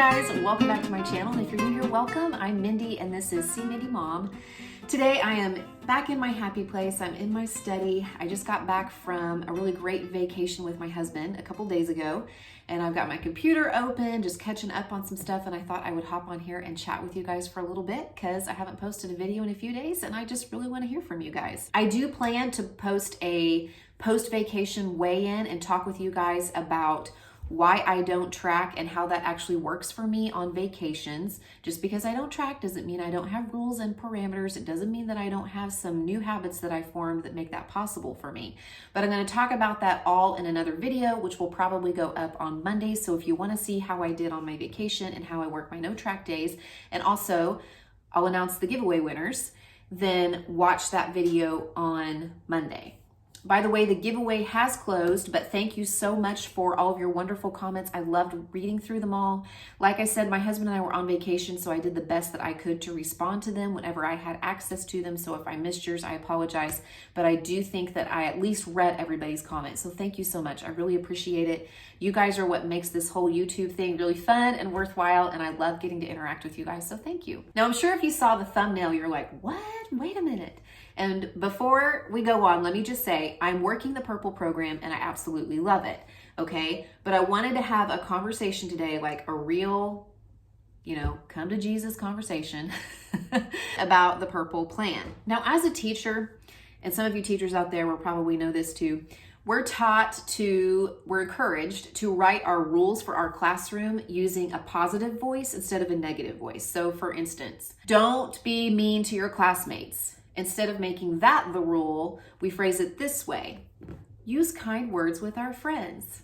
guys, welcome back to my channel. And if you're new here, welcome. I'm Mindy and this is See Mindy Mom. Today I am back in my happy place. I'm in my study. I just got back from a really great vacation with my husband a couple days ago, and I've got my computer open, just catching up on some stuff, and I thought I would hop on here and chat with you guys for a little bit because I haven't posted a video in a few days and I just really want to hear from you guys. I do plan to post a post-vacation weigh-in and talk with you guys about why I don't track and how that actually works for me on vacations. Just because I don't track doesn't mean I don't have rules and parameters. It doesn't mean that I don't have some new habits that I formed that make that possible for me. But I'm going to talk about that all in another video, which will probably go up on Monday. So if you want to see how I did on my vacation and how I work my no track days, and also I'll announce the giveaway winners, then watch that video on Monday. By the way, the giveaway has closed, but thank you so much for all of your wonderful comments. I loved reading through them all. Like I said, my husband and I were on vacation, so I did the best that I could to respond to them whenever I had access to them. So if I missed yours, I apologize. But I do think that I at least read everybody's comments. So thank you so much. I really appreciate it. You guys are what makes this whole YouTube thing really fun and worthwhile, and I love getting to interact with you guys, so thank you. Now, I'm sure if you saw the thumbnail, you're like, what? Wait a minute. And before we go on, let me just say, I'm working the Purple program and I absolutely love it, okay? But I wanted to have a conversation today, like a real, come to Jesus conversation about the Purple plan. Now, as a teacher, and some of you teachers out there will probably know this too, we're encouraged to write our rules for our classroom using a positive voice instead of a negative voice. So for instance, don't be mean to your classmates. Instead of making that the rule, we phrase it this way: use kind words with our friends,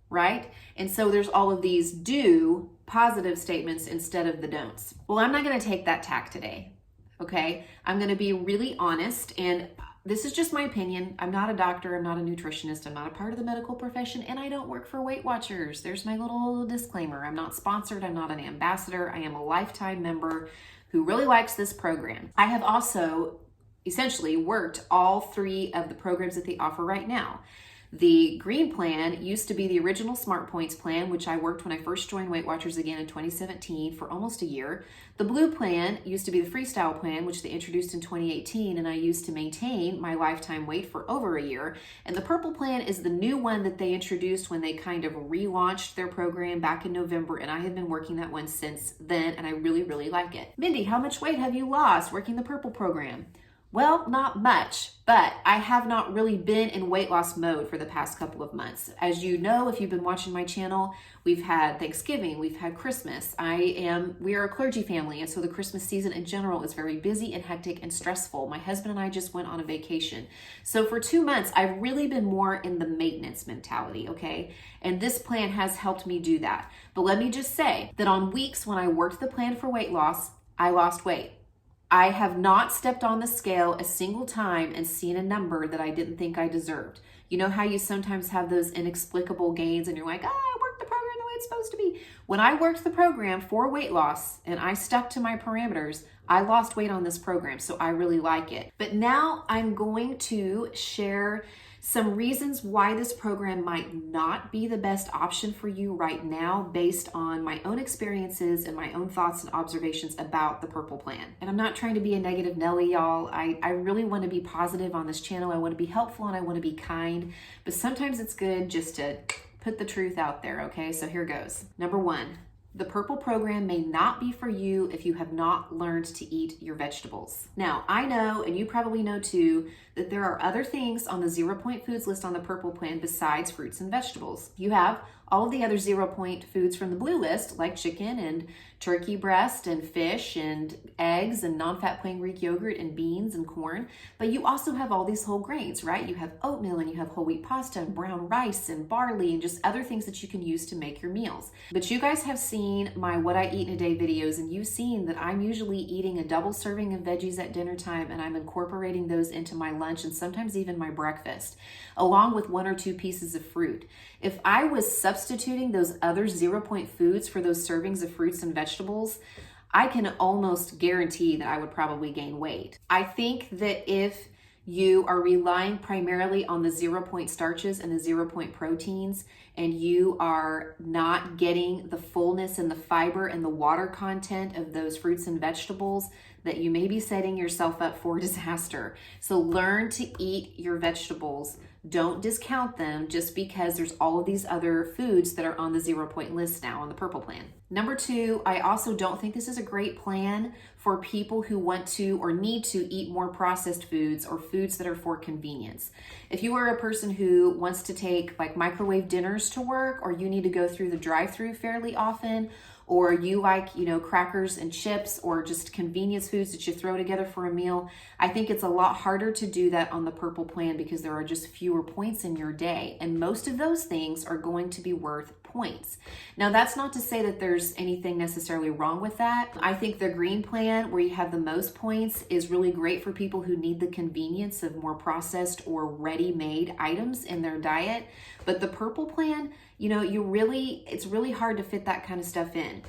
right? And so there's all of these do positive statements instead of the don'ts. Well, I'm not going to take that tack today, okay? I'm going to be really honest, and this is just my opinion. I'm not a doctor, I'm not a nutritionist, I'm not a part of the medical profession, and I don't work for Weight Watchers. There's my little disclaimer. I'm not sponsored, I'm not an ambassador. I am a lifetime member who really likes this program. I have also essentially worked all three of the programs that they offer right now. The green plan used to be the original Smart Points plan, which I worked when I first joined Weight Watchers again in 2017 for almost a year. The blue plan used to be the Freestyle plan, which they introduced in 2018, and I used to maintain my lifetime weight for over a year. And the purple plan is the new one that they introduced when they kind of relaunched their program back in November, and I have been working that one since then, and I really, really like it. Mindy, how much weight have you lost working the purple program? Well, not much, but I have not really been in weight loss mode for the past couple of months. As you know, if you've been watching my channel, we've had Thanksgiving, we've had Christmas. We are a clergy family, and so the Christmas season in general is very busy and hectic and stressful. My husband and I just went on a vacation. So for 2 months, I've really been more in the maintenance mentality, okay? And this plan has helped me do that. But let me just say that on weeks when I worked the plan for weight loss, I lost weight. I have not stepped on the scale a single time and seen a number that I didn't think I deserved. You know how you sometimes have those inexplicable gains and you're like, I worked the program the way it's supposed to be. When I worked the program for weight loss and I stuck to my parameters, I lost weight on this program, so I really like it. But now I'm going to share some reasons why this program might not be the best option for you right now based on my own experiences and my own thoughts and observations about the purple plan. And I'm not trying to be a negative Nelly, y'all. I really want to be positive on this channel. I want to be helpful and I want to be kind, but sometimes it's good just to put the truth out there, okay? So here goes. Number one, the purple program may not be for you if you have not learned to eat your vegetables. Now, I know, and you probably know too, that there are other things on the 0 Point Foods list on the purple plan besides fruits and vegetables. You have all of the other 0 Point foods from the blue list, like chicken and turkey breast and fish and eggs and non-fat plain Greek yogurt and beans and corn. But you also have all these whole grains, right? You have oatmeal and you have whole wheat pasta and brown rice and barley and just other things that you can use to make your meals. But you guys have seen my What I Eat in a Day videos, and you've seen that I'm usually eating a double serving of veggies at dinner time, and I'm incorporating those into my lunch and sometimes even my breakfast, along with 1 or 2 pieces of fruit. If I was substituting those other 0 Point foods for those servings of fruits and vegetables, I can almost guarantee that I would probably gain weight. I think that if you are relying primarily on the 0-point starches and the 0-point proteins, and you are not getting the fullness and the fiber and the water content of those fruits and vegetables, that you may be setting yourself up for disaster. So learn to eat your vegetables. Don't discount them just because there's all of these other foods that are on the 0-point list now on the purple plan. Number 2, I also don't think this is a great plan for people who want to or need to eat more processed foods or foods that are for convenience. If you are a person who wants to take like microwave dinners to work, or you need to go through the drive-through fairly often, or you like, crackers and chips or just convenience foods that you throw together for a meal, I think it's a lot harder to do that on the purple plan because there are just fewer points in your day. And most of those things are going to be worth points. Now, that's not to say that there's anything necessarily wrong with that. I think the green plan, where you have the most points, is really great for people who need the convenience of more processed or ready-made items in their diet. But the purple plan, it's really hard to fit that kind of stuff in.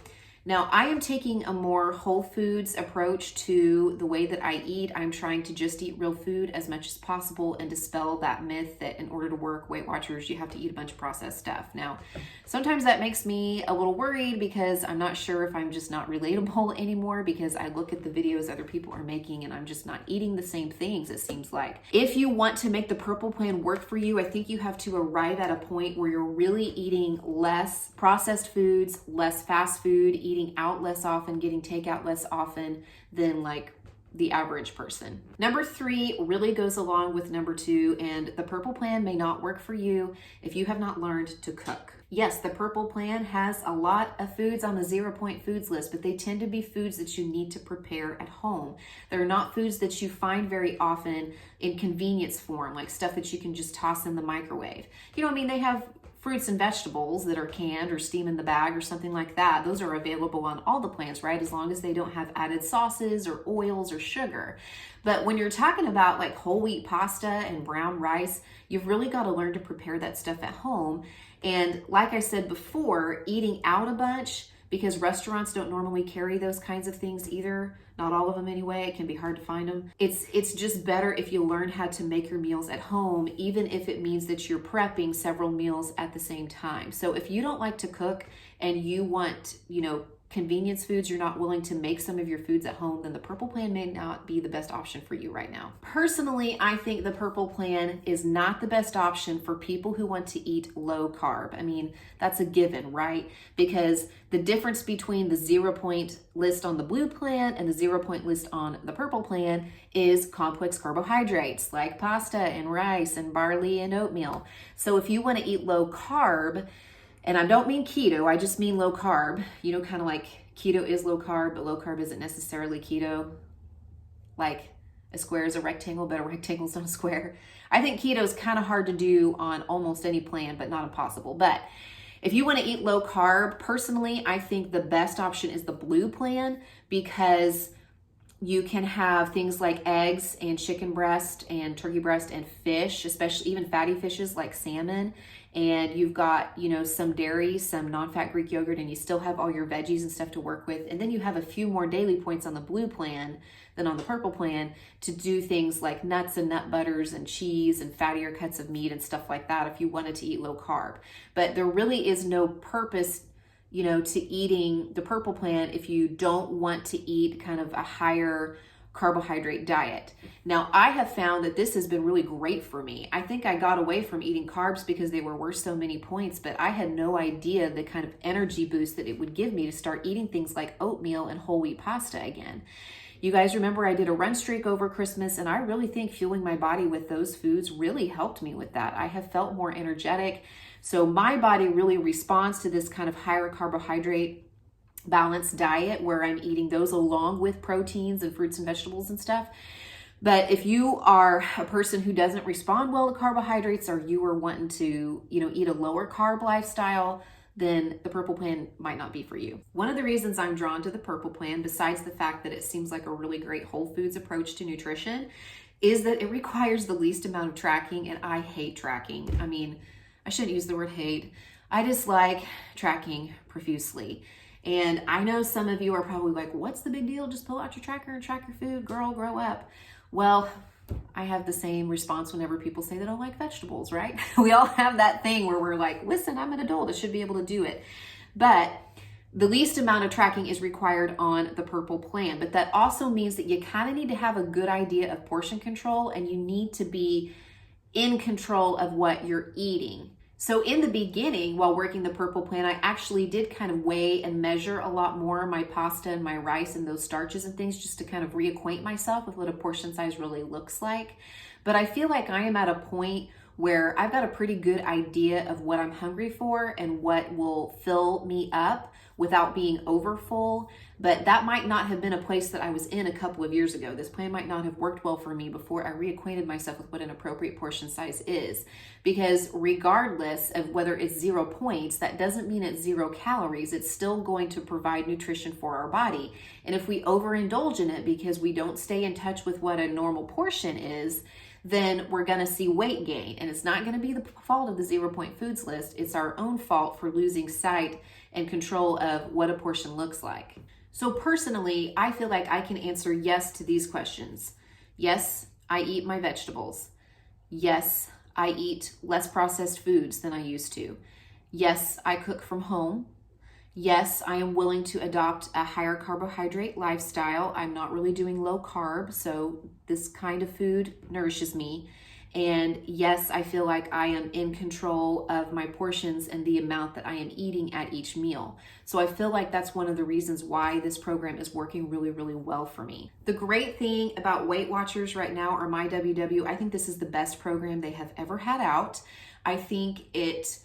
Now, I am taking a more whole foods approach to the way that I eat. I'm trying to just eat real food as much as possible and dispel that myth that in order to work Weight Watchers, you have to eat a bunch of processed stuff. Now, sometimes that makes me a little worried because I'm not sure if I'm just not relatable anymore, because I look at the videos other people are making and I'm just not eating the same things, it seems like. If you want to make the purple plan work for you, I think you have to arrive at a point where you're really eating less processed foods, less fast food, eating out less often, getting takeout less often than like the average person. Number 3 really goes along with number 2, and the purple plan may not work for you if you have not learned to cook. Yes, the purple plan has a lot of foods on the 0-point foods list, but they tend to be foods that you need to prepare at home. They're not foods that you find very often in convenience form, like stuff that you can just toss in the microwave. They have fruits and vegetables that are canned or steam in the bag or something like that. Those are available on all the plans, right? As long as they don't have added sauces or oils or sugar. But when you're talking about like whole wheat pasta and brown rice, you've really got to learn to prepare that stuff at home. And like I said before, eating out a bunch, because restaurants don't normally carry those kinds of things either. Not all of them anyway. It can be hard to find them. It's just better if you learn how to make your meals at home, even if it means that you're prepping several meals at the same time. So if you don't like to cook and you want, convenience foods, you're not willing to make some of your foods at home, then the purple plan may not be the best option for you right now. Personally, I think the purple plan is not the best option for people who want to eat low carb. That's a given, right? Because the difference between the 0-point list on the blue plan and the 0-point list on the purple plan is complex carbohydrates like pasta and rice and barley and oatmeal. So if you want to eat low carb, and I don't mean keto, I just mean low carb. Kind of like keto is low carb, but low carb isn't necessarily keto. Like a square is a rectangle, but a rectangle is not a square. I think keto is kind of hard to do on almost any plan, but not impossible. But if you want to eat low carb, personally, I think the best option is the blue plan, because you can have things like eggs and chicken breast and turkey breast and fish, especially even fatty fishes like salmon. And you've got, some dairy, some non-fat Greek yogurt, and you still have all your veggies and stuff to work with. And then you have a few more daily points on the blue plan than on the purple plan to do things like nuts and nut butters and cheese and fattier cuts of meat and stuff like that if you wanted to eat low carb. But there really is no purpose to eating the purple plan if you don't want to eat kind of a higher carbohydrate diet. Now, I have found that this has been really great for me. I think I got away from eating carbs because they were worth so many points, but I had no idea the kind of energy boost that it would give me to start eating things like oatmeal and whole wheat pasta again. You guys remember I did a run streak over Christmas, and I really think fueling my body with those foods really helped me with that. I have felt more energetic. So my body really responds to this kind of higher carbohydrate balanced diet where I'm eating those along with proteins and fruits and vegetables and stuff. But if you are a person who doesn't respond well to carbohydrates, or you are wanting to, eat a lower carb lifestyle, then the purple plan might not be for you. One of the reasons I'm drawn to the purple plan, besides the fact that it seems like a really great whole foods approach to nutrition, is that it requires the least amount of tracking, and I hate tracking. I shouldn't use the word hate. I dislike tracking profusely. And I know some of you are probably like, what's the big deal? Just pull out your tracker and track your food. Girl, grow up. Well, I have the same response whenever people say they don't like vegetables, right? We all have that thing where we're like, listen, I'm an adult, I should be able to do it. But the least amount of tracking is required on the purple plan, but that also means that you kind of need to have a good idea of portion control, and you need to be in control of what you're eating. So in the beginning, while working the purple plan, I actually did kind of weigh and measure a lot more my pasta and my rice and those starches and things, just to kind of reacquaint myself with what a portion size really looks like. But I feel like I am at a point where I've got a pretty good idea of what I'm hungry for and what will fill me up without being over full. But that might not have been a place that I was in a couple of years ago. This plan might not have worked well for me before I reacquainted myself with what an appropriate portion size is. Because regardless of whether it's 0 points, that doesn't mean it's 0 calories. It's still going to provide nutrition for our body. And if we overindulge in it because we don't stay in touch with what a normal portion is, then we're going to see weight gain. And it's not going to be the fault of the 0 point foods list. It's our own fault for losing sight and control of what a portion looks like. So personally, I feel like I can answer yes to these questions. Yes, I eat my vegetables. Yes, I eat less processed foods than I used to. Yes, I cook from home. Yes, I am willing to adopt a higher carbohydrate lifestyle. I'm not really doing low carb, so this kind of food nourishes me. And yes, I feel like I am in control of my portions and the amount that I am eating at each meal. So I feel like that's one of the reasons why this program is working really, really well for me. The great thing about Weight Watchers right now, or Myww, I think this is the best program they have ever had out. I think it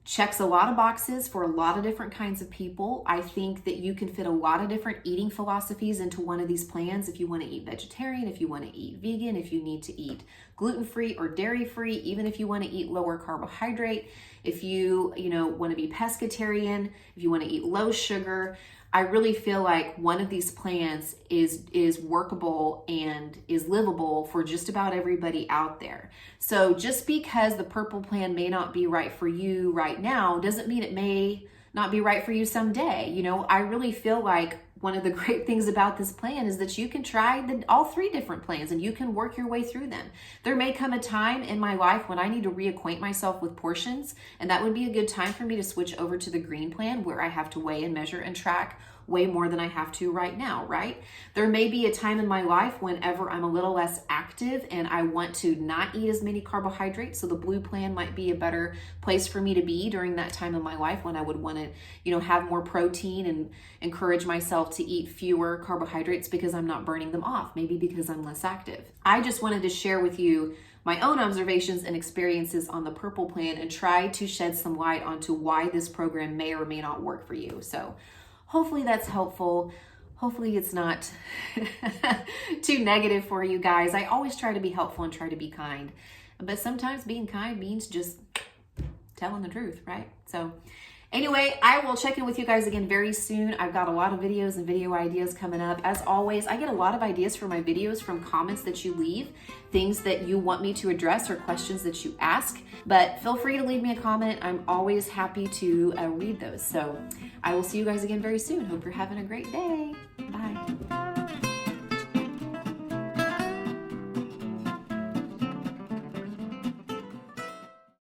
checks a lot of boxes for a lot of different kinds of people. I think that you can fit a lot of different eating philosophies into one of these plans. If you want to eat vegetarian, if you want to eat vegan, if you need to eat gluten-free or dairy-free, even if you want to eat lower carbohydrate, if you want to be pescatarian, if you want to eat low sugar, I really feel like one of these plans is workable and is livable for just about everybody out there. So just because the purple plan may not be right for you right now doesn't mean it may not be right for you someday. I really feel like one of the great things about this plan is that you can try all 3 different plans and you can work your way through them. There may come a time in my life when I need to reacquaint myself with portions, and that would be a good time for me to switch over to the green plan, where I have to weigh and measure and track way more than I have to right now, right? There may be a time in my life whenever I'm a little less active and I want to not eat as many carbohydrates. So the blue plan might be a better place for me to be during that time in my life when I would want to, have more protein and encourage myself to eat fewer carbohydrates because I'm not burning them off, maybe because I'm less active. I just wanted to share with you my own observations and experiences on the purple plan and try to shed some light onto why this program may or may not work for you. So hopefully that's helpful. Hopefully it's not too negative for you guys. I always try to be helpful and try to be kind. But sometimes being kind means just telling the truth, right? So anyway, I will check in with you guys again very soon. I've got a lot of videos and video ideas coming up. As always, I get a lot of ideas for my videos from comments that you leave, things that you want me to address or questions that you ask. But feel free to leave me a comment. I'm always happy to read those. So I will see you guys again very soon. Hope you're having a great day. Bye.